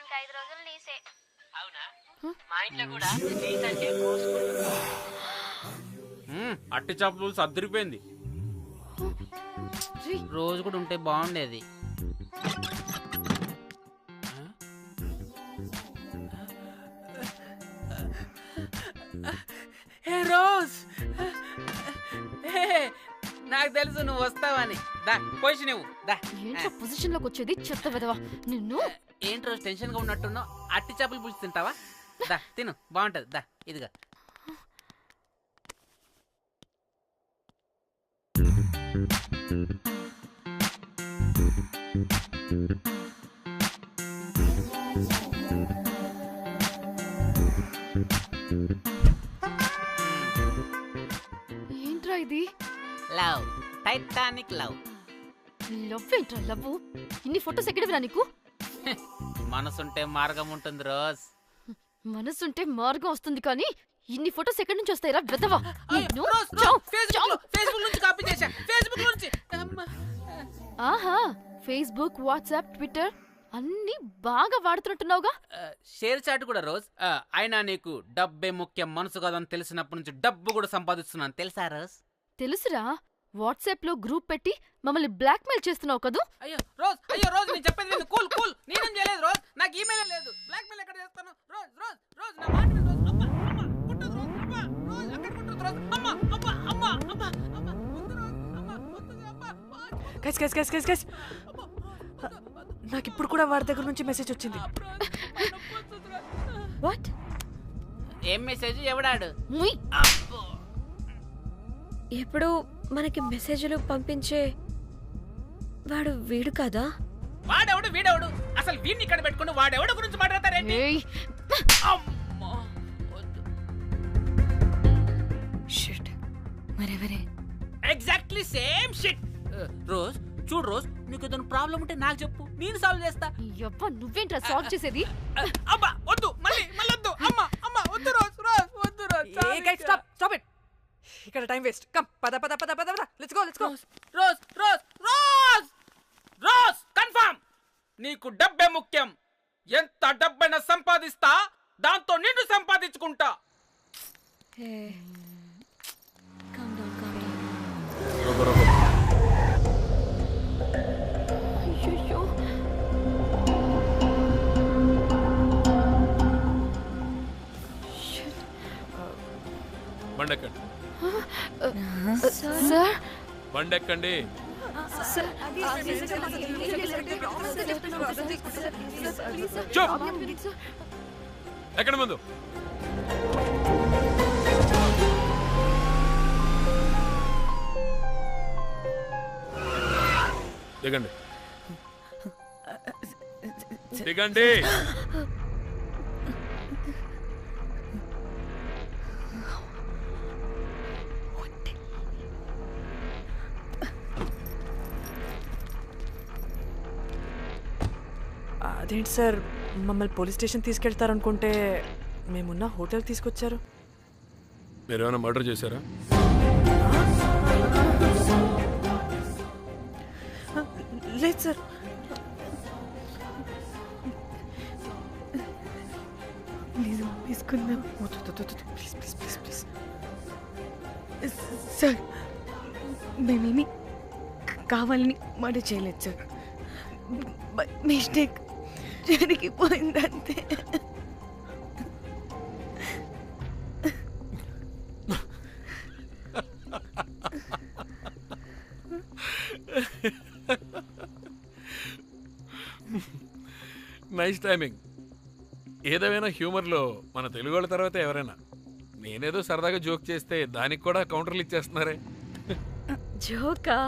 ఇంకా 5 రోజులు నీసే. అవునా? మా ఇంట్లో కూడా నీసంటే కోసుకుంటుంది. అట్టి చేపలు సర్దిరిపోయింది. రోజు కూడా ఉంటే బాగుండేది. హే రోజ్, నాకు తెలుసు నువ్వు వస్తావని. దా పొజిషన్ నువ్వు దా. ఏంట్రా పొజిషన్ లోకి వచ్చేది చెత్త విధవా నిన్ను. ఏంటి రోజు టెన్షన్ గా ఉన్నట్టున్నావు? అట్టి చేపలు పులుసు తింటావా? దా తిను, బాగుంటది. దా ఇదిగా. ఏంట్రా ఇది? Love, Titanic love. లవ్ ఏంట్రా లవ్? ఇన్ని ఫొటోస్ ఎక్కడవిరా నీకు? మనసుంటే మార్గం ఉంటుంది రోజ్. మనసుంటే మార్గం వస్తుంది కానీ ఇన్ని ఫొటోస్ ఎక్కడి నుంచి వస్తాయిరా విధవా? ఆహా, ఫేస్బుక్, వాట్సాప్, ట్విట్టర్ అన్ని బాగా వాడుతున్నట్టున్నావుగా. షేర్ చాట్ కూడా రోజ్. అయినా నీకు డబ్బే ముఖ్యం, మనసు కాదని తెలిసినప్పటి నుంచి డబ్బు కూడా సంపాదిస్తున్నాను తెలుసా రోజ్? తెలుసురా, వాట్సాప్ లో గ్రూప్ పెట్టి మమ్మల్ని బ్లాక్ మెయిల్ చేస్తున్నావు కదూ. అయ్యో రోజ్, నేను చెప్పేది విను. కూల్ కూల్, నేనేం చేయలేదు రోజ్. నాకు ఈమెయిల్ లేదు. బ్లాక్ మెయిల్ ఎక్కడ చేస్తాను రోజ్? రోజ్ రోజ్ నా మాట విను రోజ్. అబ్బా అమ్మా కుట్టదు రోజ్. అబ్బా రోజ్ అక్కడ కుట్టదు రోజ్. అమ్మా అబ్బా అమ్మా అబ్బా అమ్మా వద్దు రోజ్. అమ్మా వద్దు అబ్బా. గైస్ నాకు ఇప్పుడు కూడా వాడి దగ్గర నుంచి మెసేజ్ వచ్చింది. వాట్? ఏం మెసేజ్? ఎవడాడు? ఎప్పుడు మనకి మెసేజ్లు పంపించే వాడు వీడు కదా? వాడెవడు వీడెవడు? అసలు వీడిని ఇక్కడ పెట్టుకుని వాడెవడు గురించి మాట్లాడతారేంటి? షిట్, మరెవరే? Exactly same shit. రోజ్ చూడు రోజ్, నీకు ఏదైనా ప్రాబ్లం ఉంటే నాకు చెప్పు, నేను సాల్వ్ చేస్తా. నువ్వేంట్రా సాల్వ్ చేసేది? అబ్బా వద్దు, మళ్ళీ వద్దు. అమ్మా అమ్మా వద్దు రోజ్. రోజ్ వద్దు రోజ్. Stop it. ఇక్కడ టైం వేస్ట్. కమ్ పద పద పద పద let's go. Rose rose rose rose confirm. నీకు డబ్బే ముఖ్యం. ఎంత డబ్బైనా సంపాదిస్తా, దాంతో నిన్ను సంపాదించుకుంటా. బండెక్కండి. సార్ బండెక్కండి. ఎక్కడ ముందు దిగండి. దిగండి. అదేంటి సార్, మమ్మల్ని పోలీస్ స్టేషన్ తీసుకెళ్తారనుకుంటే మేమున్న హోటల్ తీసుకొచ్చారు. మీరేమైనా మర్డర్ చేశారా? లేదు సార్. తీసుకుందాం please please please please sir. మేమేమి కావాలని మర్డర్ చేయలేదు సార్. మిస్టేక్ జరిగిపోయిందంతే. Nice timing. ఏదేమైనా హ్యూమర్లో మన తెలుగు వాళ్ళ తర్వాత ఎవరైనా. నేనేదో సరదాగా జోక్ చేస్తే దానికి కూడా కౌంటర్లు ఇచ్చేస్తున్నారే. జోకా?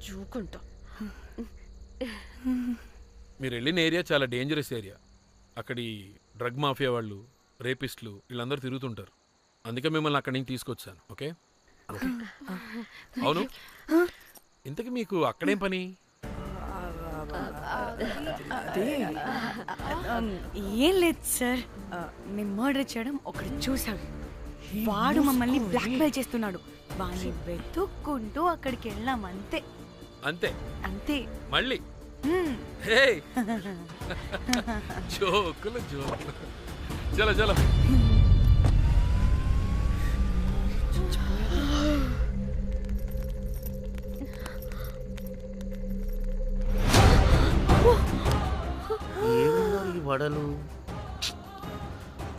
జోక్ అంటా. మీరు వెళ్ళిన ఏరియా చాలా డేంజరస్ ఏరియా. అక్కడి డ్రగ్ మాఫియా వాళ్ళు, రేపిస్టులు వీళ్ళందరూ తిరుగుతుంటారు. అందుకే మిమ్మల్ని అక్కడి నుంచి తీసుకొచ్చాను. ఓకే? అవును, ఇంతకీ మీకు అక్కడేం పని? ఏం లేదు సార్, మేము మర్డర్ చేయడం ఒకటి చూసాడు. వాడు మమ్మల్ని బ్లాక్మెయిల్ చేస్తున్నాడు. వాడిని వెతుక్కుంటూ అక్కడికి వెళ్ళాం. అంతే అంతే అంతే. మళ్ళీ హే జోకులు జోకులు చలో చలో ఏమున్నారు ఈ వడలు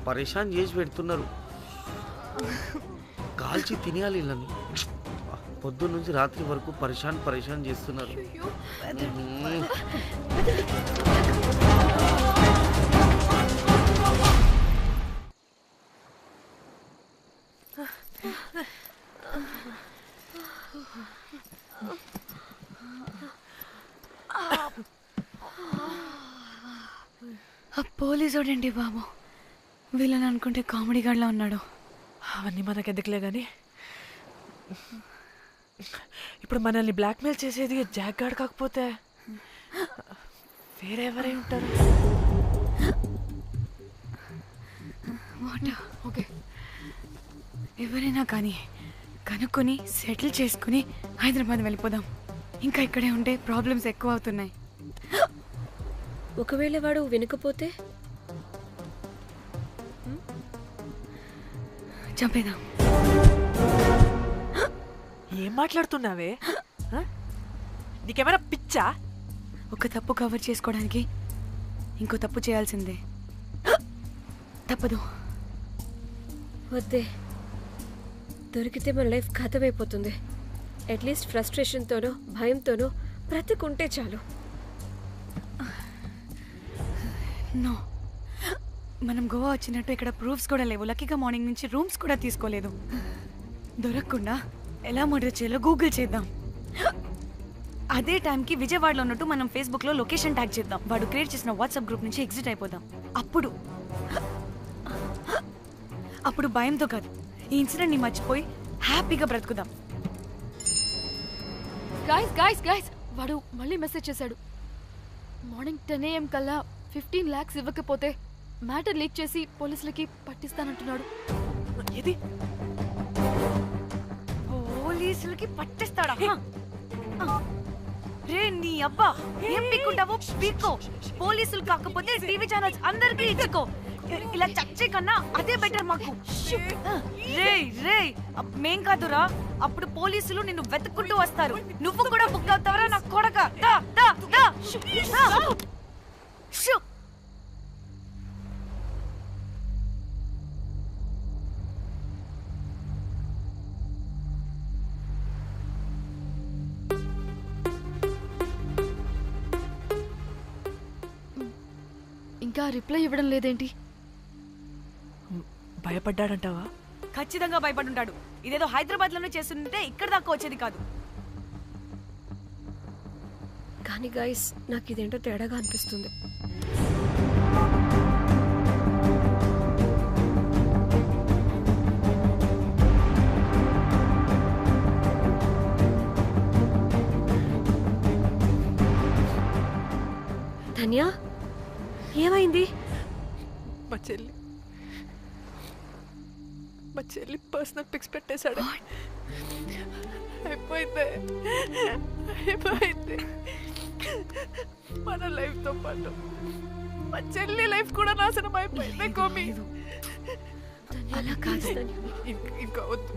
పరేషాన్ చేసి పెడుతున్నారు కాల్చి తినేయాలి వీళ్ళని పొద్దున్న నుంచి రాత్రి వరకు పరేషాన్ చేస్తున్నారు పోలీసోడండి బాబు, వీళ్ళని అనుకుంటే కామెడీ గాడ్లా ఉన్నాడు. అవన్నీ మనకెందుకులే కానీ ఇప్పుడు మనల్ని బ్లాక్మెయిల్ చేసేది జాక్ గార్డ్ కాకపోతే వేరే ఎవరై ఉంటారు? ఓకే, ఎవరైనా కానీ కనుక్కొని సెటిల్ చేసుకుని హైదరాబాద్ వెళ్ళిపోదాం. ఇంకా ఇక్కడే ఉంటే ప్రాబ్లమ్స్ ఎక్కువ అవుతున్నాయి. ఒకవేళ వాడు వినకపోతే చంపేదాం. ఏం మాట్లాడుతున్నావే? నీకేమైనా పిచ్చా? ఒక తప్పు కవర్ చేసుకోవడానికి ఇంకో తప్పు చేయాల్సిందే. తప్పదు. వద్దే, దొరికితే మన లైఫ్ ఖతమైపోతుంది. అట్లీస్ట్ ఫ్రస్ట్రేషన్తోనో భయంతోనో బ్రతికుంటే చాలు. నో, మనం గోవా వచ్చినట్టు ఇక్కడ ప్రూఫ్స్ కూడా లేవు. లక్కీగా మార్నింగ్ నుంచి రూమ్స్ కూడా తీసుకోలేదు. దొరకకుండా ఎలా మర్డర్ చేయాలో గూగుల్ చేద్దాం. అదే టైంకి విజయవాడలో ఉన్నట్టు మనం ఫేస్బుక్లో లొకేషన్ ట్యాగ్ చేద్దాం. వాడు క్రియేట్ చేసిన వాట్సాప్ గ్రూప్ నుంచి ఎగ్జిట్ అయిపోదాం. అప్పుడు భయంతో కాదు, ఈ ఇన్సిడెంట్ ని మర్చిపోయి హ్యాపీగా బ్రతుకుదాం. గైస్ గైస్ గైస్ వాడు మళ్ళీ మెసేజ్ చేశాడు. మార్నింగ్ 10 AM కల్లా 15 lakhs ఇవ్వకపోతే మ్యాటర్ లీక్ చేసి పోలీసులకి పట్టిస్తానంటున్నాడు. ఏది? పోలీసులకి పట్టిస్తాడా? రే నీ అబ్బా, ఏం పీక్కుంటావో పీక్కో. పోలీసులు కాకపోతే టీవీ ఛానల్స్ అందరికీ ఇచ్చుకో. ఇలా చచ్చే కన్నా అదే బెటర్ మాకు. రే రే మేం కాదురా, అప్పుడు పోలీసులు నిన్ను వెతుక్కుంటూ వస్తారు. నువ్వు కూడా బుక్ అవుతావరా నా కొడక. దా దా దా షూ. ఇంకా రిప్లై ఇవ్వడం లేదేంటి? భయపడ్డాడంటావా? ఖచ్చితంగా భయపడుంటాడు. ఇదేదో హైదరాబాద్ లోనే చేస్తుంటే ఇక్కడ దాకా వచ్చేది కాదు. కానీ గైస్, నాకు ఇదేంటో తేడాగా అనిపిస్తుంది. ధన్య, ఏమైంది? మా చెల్లి పర్సనల్ పిక్స్ పెట్టేశాడు. అయిపోయింది. మన లైఫ్ తో పాటు మా చెల్లి లైఫ్ కూడా నాశనం అయిపోయింది. గోమి, అలా కాదు. ఇంకా వద్దు,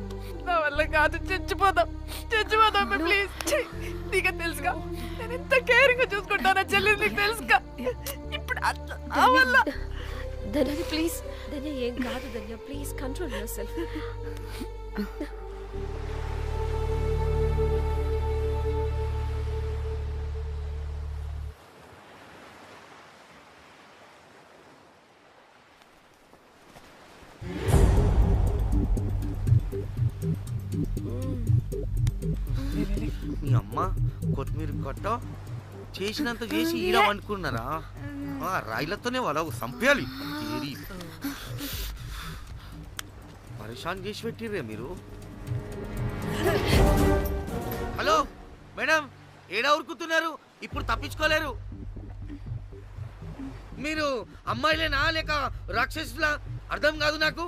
నా వల్ల కాదు. చచ్చిపోదాం ప్లీజ్. నీకు తెలుసుగా నేను ఎంత కేరింగ్ చూసుకుంటానా చెల్లి, నీకు తెలుసుగా. ఇప్పుడు ఆ వల్ల ధన్య ప్లీజ్. ధన్య ఏం కాదు. ధన్య ప్లీజ్ కంట్రోల్ యువర్ సెల్ఫ్. మీ అమ్మ కొత్తిమీర కట్ట చేసినంత చేసి ఈడమనుకున్నారా? రాయిలతోనే వాళ్ళ సంపేయాలి. పరేషాన్ చేసి పెట్టిర్రే మీరు. హలో మేడం, ఏడా ఉరుకుతున్నారు? ఇప్పుడు తప్పించుకోలేరు. మీరు అమ్మాయిలేనా లేక రాక్షసులా? అర్థం కాదు నాకు.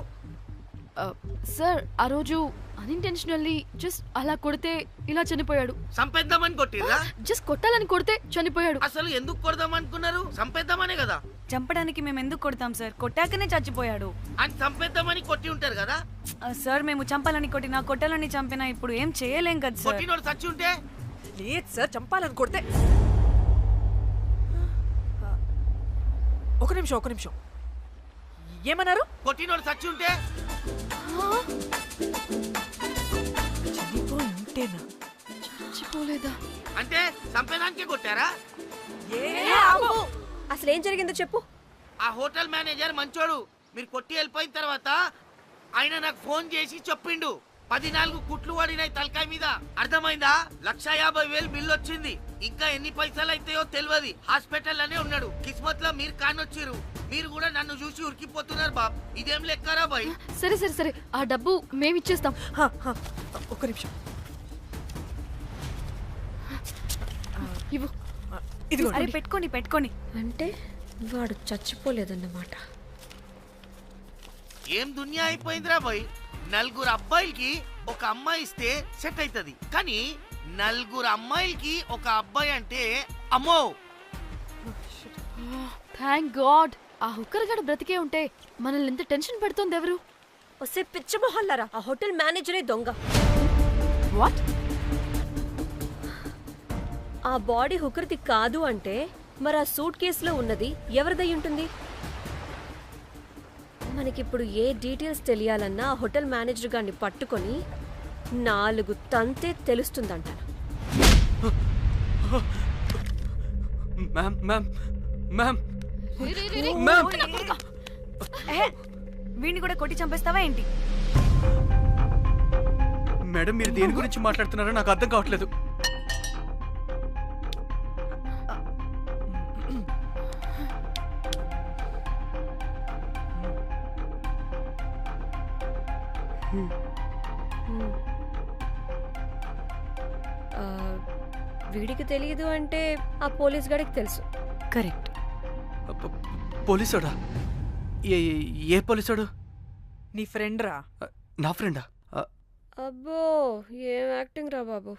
సార్, ఆ రోజు అన్ఇంటెన్షనల్లీ జస్ట్ అలా కొడితే ఇలా చనిపోయాడు. సంపేద్దామని కొట్టిర్రా? జస్ట్ కొట్టాలని కొడితే చనిపోయాడు. అసలు ఎందుకు కొడదాం అనుకున్నారు? సంపేద్దామనే కదా. చంపడానికి మేము ఎందుకు కొడతాం సార్? కొట్టాకనే చచ్చిపోయాడు. అని సంపేద్దామని కొట్టి ఉంటారు కదా. సార్ మేము చంపాలని కొట్టినా కొట్టాలని చంపినా ఇప్పుడు ఏం చేయలేం కదా సార్. కొట్టినోడు చచ్చి ఉంటే? లేదు సార్, చంపాలని కొడితే. ఒక నిమిషం ఏమన్నారు? కొట్టినోడు చచ్చి ఉంటే? చనిపోయి ఉంటేనా? చచ్చిపోలేదా? అంటే సంపేదానికే కొట్టారా? అసలు ఏం జరిగిందో చెప్పు. ఆ హోటల్ మేనేజర్ మంచోడు. మీరు కొట్టి వెళ్ళిపోయిన తర్వాత ఆయన నాకు ఫోన్ చేసి చెప్పిండు 14 కుట్లు పడినాయి తలకాయ మీద. అర్థమైందా? 1,50,000 బిల్లు వచ్చింది. ఇంకా ఎన్ని పైసలు అయితాయో తెలియదు. హాస్పిటల్ లోనే ఉన్నాడు. కిస్మత్ లో మీరు కానొచ్చిరు. మీరు కూడా నన్ను చూసి ఉరికిపోతున్నారు బాబ్. ఇదేం లెక్కరా బాయ్? సరే సరే సరే, ఆ డబ్బు మేమిచ్చేస్తాం. ఒక నిమిషం. ఇవ్వు. ఇదిగో. అరే పెట్టుకోండి. అంటే వాడు చచ్చిపోలేదన్నమాట. ఏం దునియా అయిపోయిందిరా బాయ్. 4 అబ్బాయిలకి ఒక అమ్మాయి ఇస్తే సెట్ అవుతుంది, కానీ 4 అమ్మాయిలకి ఒక అబ్బాయి అంటే అమ్మో. Thank God. ఆ హుక్కర్ గడు బ్రతికే ఉంటే మనల్ని ఎంత టెన్షన్ పెడుతోంది ఎవరు? వస్తే పిచ్చి మొహల్లారా, ఆ హోటల్ మేనేజరే దొంగ. వాట్? ఆ బాడీ హుకర్ది కాదు అంటే మరి ఆ సూట్ కేసులో ఉన్నది ఎవరిదై ఉంటుంది? మనకిప్పుడు ఏ డీటెయిల్స్ తెలియాలన్నా ఆ హోటల్ మేనేజర్ గారిని పట్టుకొని 4 తంతే తెలుస్తుందంట. వీడిని కూడా కొట్టి చంపేస్తావా ఏంటి? మేడం, మీరు దేని గురించి మాట్లాడుతున్నారో నాకు అర్థం కావట్లేదు. వీడికి తెలియదు అంటే ఆ పోలీస్ గాడికి తెలుసు. కరెక్ట్. పోలీసోడా? ఏ పోలీసోడు? నీ ఫ్రెండ్ రా. నా ఫ్రెండా? అబ్బో, ఏం యాక్టింగ్ రా బాబు.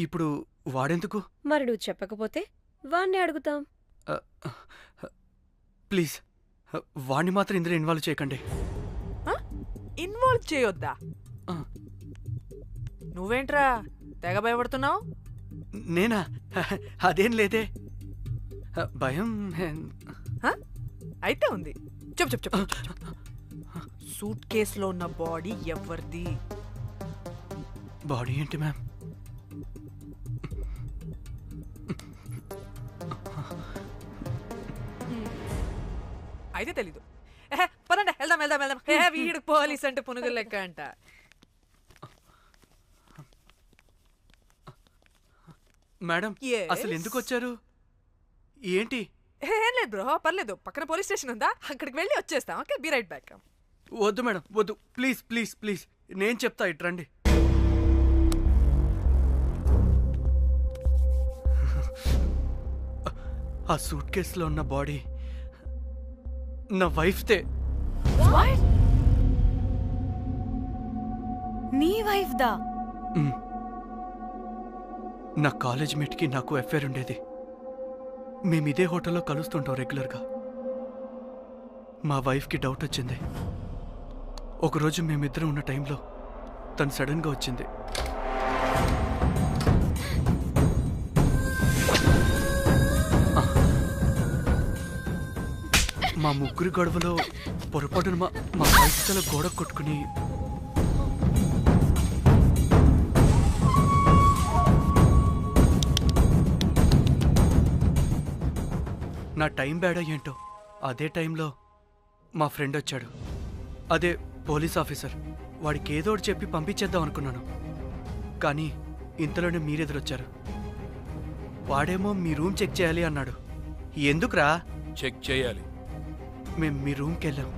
ఇప్పుడు వాడెందుకు? మరి నువ్వు చెప్పకపోతే వాణ్ణి అడుగుతాం. ప్లీజ్ వాణ్ణి మాత్రం ఇందులో ఇన్వాల్వ్ చేయకండి. ఇన్వాల్వ్ చేయొద్దా? నువ్వేంట్రా తెగ భయపడుతున్నావు? నేనా? అదేం లేదే, భయం. అయితే ఉంది. చెప్పు. సూట్ కేసులో ఉన్న బాడీ ఎవరిది? బాడీ ఏంటి మ్యామ్? అయితే తెలీదు. పదండి వెళ్దాం. వీడు పోలీస్ అంటే పునుగులు లెక్క అంట. మేడం, అసలు ఎందుకు వచ్చారు? ఏంటి? ఏం లేదు బ్రో, పర్లేదు. పక్కన పోలీస్ స్టేషన్ ఉందా, అక్కడికి వెళ్ళి వచ్చేస్తాం. Okay, be right back. వద్దు మేడం, వద్దు. ప్లీజ్ నేను చెప్తా, ఇట్రండి. ఆ సూట్ కేసులో ఉన్న బాడీ నా వైఫ్దే. నీ వైఫ్ దా? నా కాలేజ్ మేట్కి నాకు అఫేర్ ఉండేది. మేము ఇదే హోటల్లో కలుస్తుంటాం రెగ్యులర్గా. మా వైఫ్కి డౌట్ వచ్చింది. ఒకరోజు మేమిద్దరం ఉన్న టైంలో తను సడన్గా వచ్చింది. మా ముగ్గురి గొడవలో పొరపాటున మా వైఫ్ తల గోడ కొట్టుకుని నా టైం బ్యాడ్ అయ్యేంటో అదే టైంలో మా ఫ్రెండ్ వచ్చాడు. అదే పోలీస్ ఆఫీసర్. వాడికి ఏదో ఒకటి చెప్పి పంపించేద్దాం అనుకున్నాను, కానీ ఇంతలోనే మీరెదురొచ్చారు. వాడేమో మీ రూమ్ చెక్ చేయాలి అన్నాడు. ఎందుకురా? చెక్ చేయాలి. మేము మీ రూమ్కి వెళ్ళాం.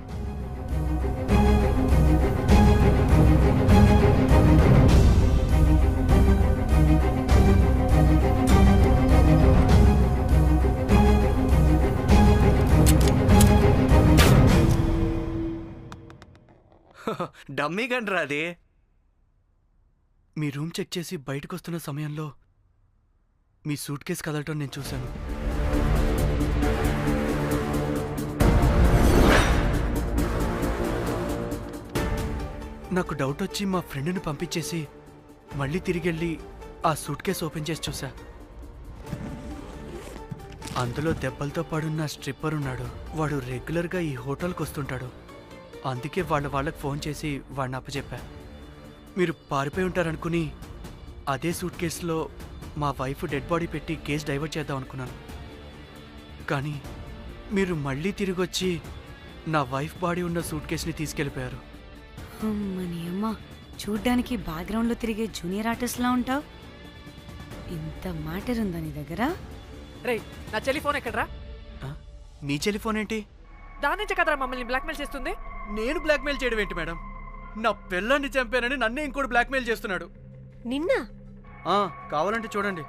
డమ్మీ గండ్రా అది. మీ రూమ్ చెక్ చేసి బయటకు వస్తున్న సమయంలో మీ సూట్ కేసు కదలటం నేను చూశాను. నాకు డౌట్ వచ్చి మా ఫ్రెండ్ని పంపించేసి మళ్ళీ తిరిగెళ్ళి ఆ సూట్ కేసు ఓపెన్ చేసి చూసా. అందులో దెబ్బలతో పడున్న స్ట్రిప్పర్ ఉన్నాడు. వాడు రెగ్యులర్గా ఈ హోటల్కి వస్తుంటాడు. అందుకే వాళ్ళకి ఫోన్ చేసి వాడిని అప్పచెప్పా. మీరు పారిపోయి ఉంటారనుకుని అదే సూట్ కేసులో మా వైఫ్ డెడ్ బాడీ పెట్టి కేసు డైవర్ట్ చేద్దాం అనుకున్నాను. కానీ మీరు మళ్ళీ తిరిగి వచ్చి నా వైఫ్ బాడీ ఉన్న సూట్ కేసుని తీసుకెళ్ళిపోయారు. అమ్మని అమ్మ, చూడ్డానికి బ్యాక్గ్రౌండ్లో తిరిగే జూనియర్ ఆర్టిస్ట్లా ఉంటావు. ఇంత మ్యాటర్ ఉందా నీ దగ్గర? రేయ్, నా చెల్లి ఫోన్ ఎక్కడరా? ఆ? మీ టెలిఫోన్ ఏంటి? దాని నుంచే కదరా మమ్మల్ని బ్లాక్మెయిల్ చేస్తుంది. నేను బ్లాక్మెయిల్ చేయడం ఏంటి మేడం? నా పిల్లాన్ని చంపానని నన్నే ఇంకోటి బ్లాక్మెయిల్ చేస్తున్నాడు. నిన్న కావాలంటే చూడండి.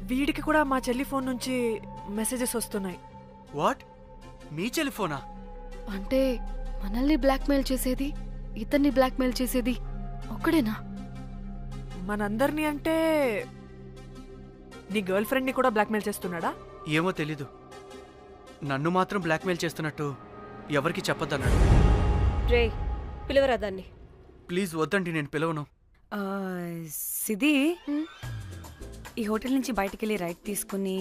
వీడికి కూడా మా చెల్లి ఫోన్ నుంచి మెసేజెస్ వస్తున్నాయి. వాట్? మీ టెలిఫోనా? అంటే మనల్ని బ్లాక్మెయిల్ చేసేది, ఇతన్ని బ్లాక్మెయిల్ చేసేది ఒక్కడేనా? మనందరినీ అంటే నీ గర్ల్ ఫ్రెండ్ ని కూడా బ్లాక్మెయిల్ చేస్తున్నాడా? ఏమో తెలీదు. నన్ను మాత్రం బ్లాక్మెయిల్ చేస్తున్నట్టు ఎవరికి చెప్పొద్దన్నాడు. రే పిలవరా దాన్ని. ప్లీజ్ వద్దండి, నేను పిలవను. సిది, ఈ హోటల్ నుంచి బయటికి వెళ్ళి రైట్ తీసుకుని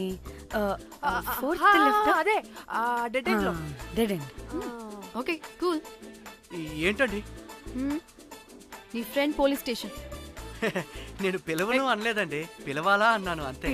ఫోర్త్ లెఫ్ట్. అదే డెడ్ ఎండ్ లో. Dead end. Okay cool. ఏంటండి? నీ ఫ్రెండ్ పోలీస్ స్టేషన్. నేను పిలవను అనలేదండి, పిలవాలా అన్నాను అంతే.